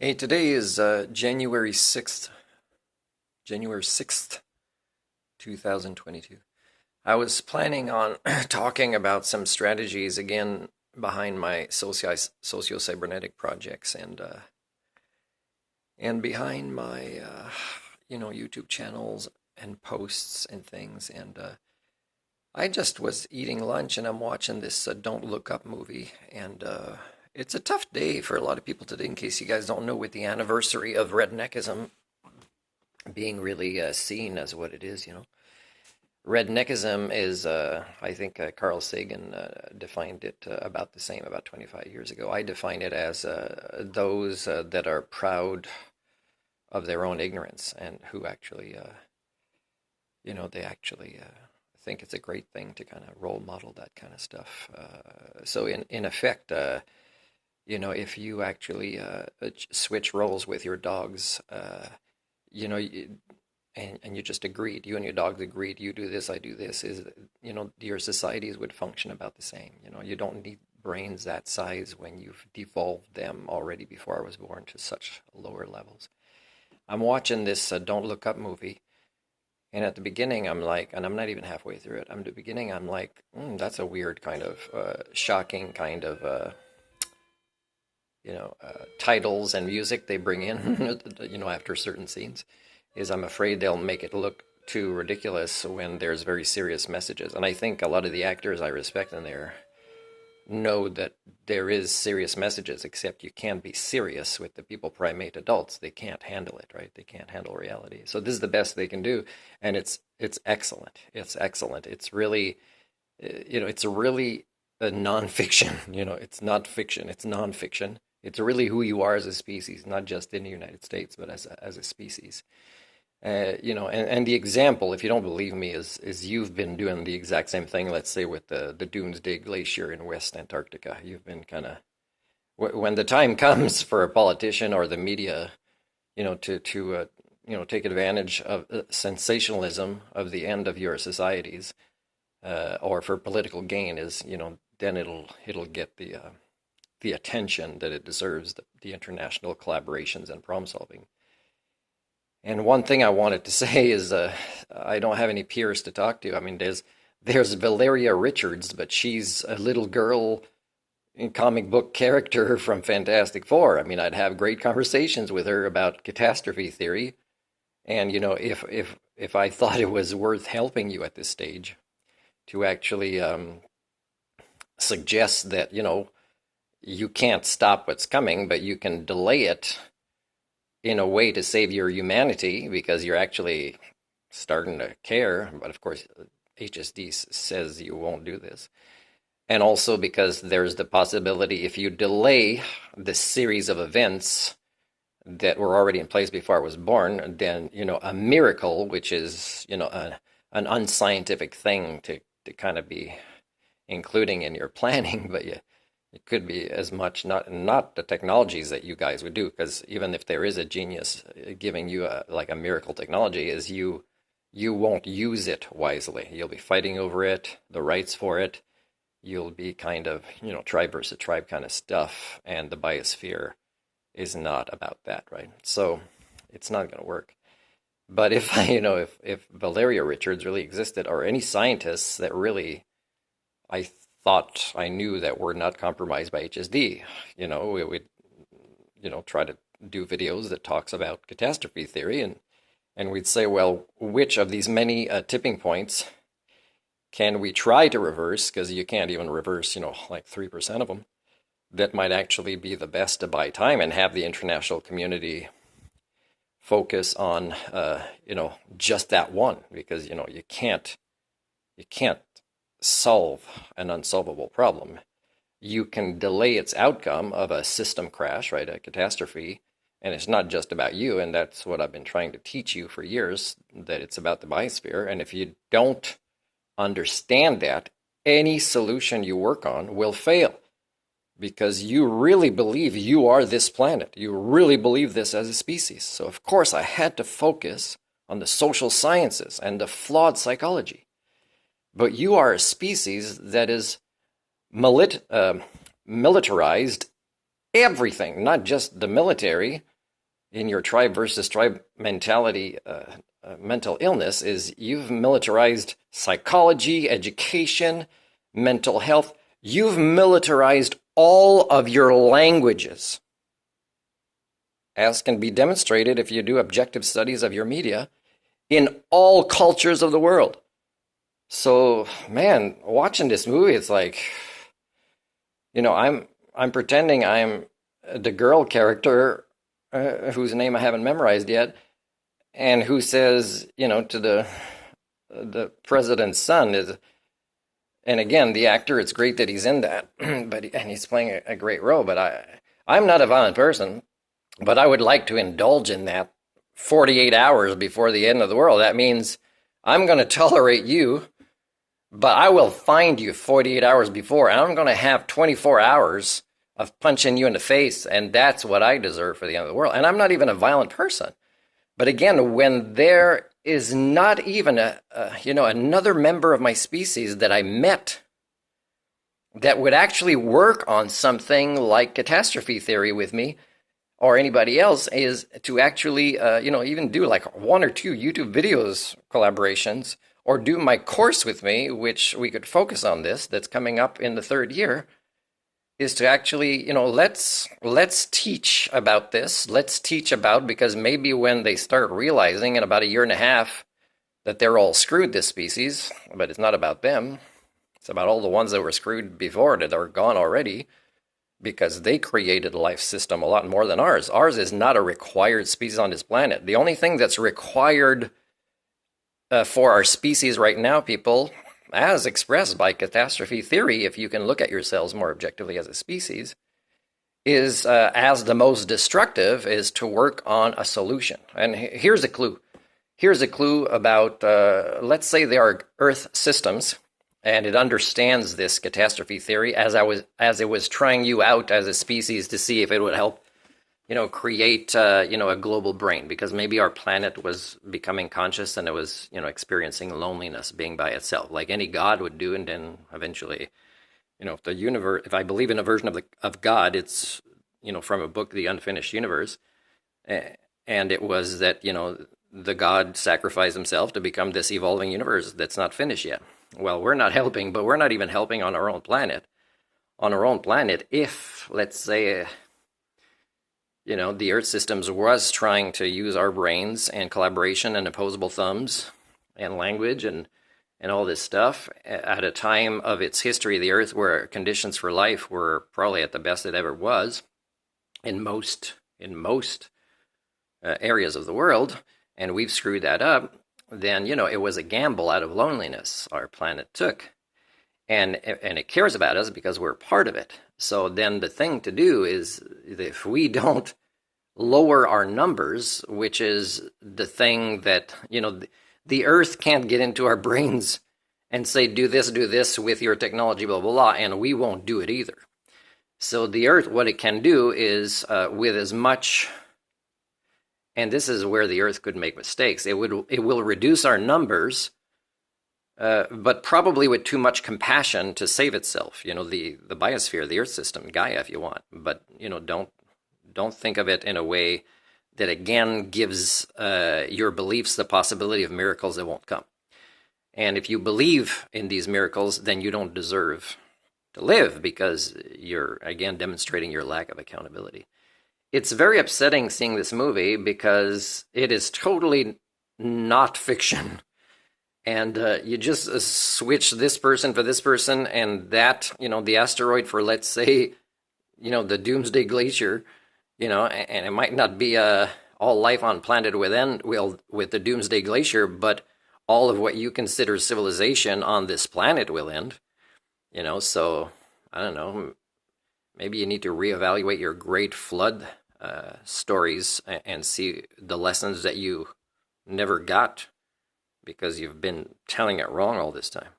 Hey, today is January 6th, 2022. I was planning on talking about some strategies again behind my socio-cybernetic projects and behind my YouTube channels and posts and things. And I just was eating lunch and I'm watching this Don't Look Up movie, and it's a tough day for a lot of people today, in case you guys don't know, with the anniversary of redneckism being really seen as what it is. Redneckism is, I think Carl Sagan defined it about the same about 25 years ago. I define it as those that are proud of their own ignorance and who actually, they actually think it's a great thing to kind of role model that kind of stuff. So in effect, if you actually switch roles with your dogs, you know, and you just agreed, you and your dogs agreed, you do this, I do this, your societies would function about the same. You don't need brains that size when you've devolved them already before I was born to such lower levels. I'm watching this Don't Look Up movie, and at the beginning I'm like, and I'm not even halfway through it, at the beginning I'm like, that's a weird kind of shocking kind of titles and music they bring in, after certain scenes, is I'm afraid they'll make it look too ridiculous when there's very serious messages. And I think a lot of the actors I respect in there know that there is serious messages, except you can't be serious with the people-primate adults. They can't handle it, right? They can't handle reality. So this is the best they can do, and it's excellent. It's excellent. It's really, it's really a nonfiction. It's not fiction. It's nonfiction. It's really who you are as a species, not just in the United States, but as a species. And the example, if you don't believe me, is you've been doing the exact same thing, let's say with the Doomsday Glacier in West Antarctica. You've been kind of, when the time comes for a politician or the media, to take advantage of sensationalism of the end of your societies, or for political gain, then it'll get the attention that it deserves, the international collaborations and problem solving. And one thing I wanted to say is I don't have any peers to talk to. I mean, there's Valeria Richards, but she's a little girl in comic book character from Fantastic Four. I mean, I'd have great conversations with her about catastrophe theory. And, if I thought it was worth helping you at this stage to actually suggest that, you can't stop what's coming, but you can delay it in a way to save your humanity, because you're actually starting to care. But of course, HSD says you won't do this. And also because there's the possibility, if you delay the series of events that were already in place before I was born, then, a miracle, which is, an unscientific thing to kind of be including in your planning, but it could be as much not the technologies that you guys would do, because even if there is a genius giving you a miracle technology, is you won't use it wisely. You'll be fighting over it, the rights for it. You'll be kind of, tribe versus tribe kind of stuff, and the biosphere is not about that, right? So it's not going to work. But if if Valeria Richards really existed, or any scientists that really I thought I knew that were not compromised by HSD, we would, try to do videos that talks about catastrophe theory, and we'd say, well, which of these many tipping points can we try to reverse? Because you can't even reverse, like 3% of them. That might actually be the best to buy time and have the international community focus on, just that one, because, you can't solve an unsolvable problem. You can delay its outcome of a system crash, right, a catastrophe, and it's not just about you, and that's what I've been trying to teach you for years, that it's about the biosphere. And if you don't understand that, any solution you work on will fail, because you really believe you are this planet. You really believe this as a species. So of course I had to focus on the social sciences and the flawed psychology. But you are a species that is militarized everything, not just the military, in your tribe versus tribe mentality, mental illness, is you've militarized psychology, education, mental health. You've militarized all of your languages, as can be demonstrated if you do objective studies of your media in all cultures of the world. So, man, watching this movie, it's like, I'm pretending I'm the girl character whose name I haven't memorized yet, and who says, to the president's son is, and again, the actor, it's great that he's in that, and he's playing a great role. But I'm not a violent person, but I would like to indulge in that 48 hours before the end of the world. That means I'm going to tolerate you, but I will find you 48 hours before, and I'm going to have 24 hours of punching you in the face, and that's what I deserve for the end of the world. And I'm not even a violent person. But again, when there is not even another member of my species that I met that would actually work on something like catastrophe theory with me, or anybody else, is to actually, even do like 1 or 2 YouTube videos collaborations, or do my course with me, which we could focus on this, that's coming up in the 3rd year, is to actually, let's teach about this. Let's teach about, because maybe when they start realizing in about 1.5 years that they're all screwed, this species, but it's not about them. It's about all the ones that were screwed before that are gone already, because they created a life system a lot more than ours. Ours is not a required species on this planet. The only thing that's required for our species right now, people, as expressed by catastrophe theory, if you can look at yourselves more objectively as a species, is as the most destructive, is to work on a solution. And here's a clue. Here's a clue about, let's say there are Earth systems, and it understands this catastrophe theory as it was trying you out as a species to see if it would help, create, a global brain, because maybe our planet was becoming conscious and it was, experiencing loneliness being by itself, like any God would do. And then eventually, if the universe, if I believe in a version of God, it's, from a book, The Unfinished Universe, and it was that, the God sacrificed himself to become this evolving universe that's not finished yet. Well, we're not helping, but we're not even helping on our own planet. On our own planet, if, let's say, the Earth systems was trying to use our brains and collaboration and opposable thumbs and language and all this stuff at a time of its history, the Earth, where conditions for life were probably at the best it ever was in most areas of the world, and we've screwed that up, then, it was a gamble out of loneliness our planet took. And it cares about us because we're part of it. So then the thing to do is, if we don't lower our numbers, which is the thing that, the Earth can't get into our brains and say, do this with your technology, blah, blah, blah, and we won't do it either. So the Earth, what it can do is, with as much, and this is where the Earth could make mistakes, it will reduce our numbers, but probably with too much compassion to save itself. The biosphere, the Earth system, Gaia, if you want. But don't think of it in a way that again gives your beliefs the possibility of miracles that won't come. And if you believe in these miracles, then you don't deserve to live, because you're again demonstrating your lack of accountability. It's very upsetting seeing this movie because it is totally not fiction. And you just switch this person for this person, and that, the asteroid for, let's say, the Doomsday Glacier, and it might not be all life on planet will end with the Doomsday Glacier, but all of what you consider civilization on this planet will end. So, I don't know, maybe you need to reevaluate your Great Flood stories and see the lessons that you never got because you've been telling it wrong all this time.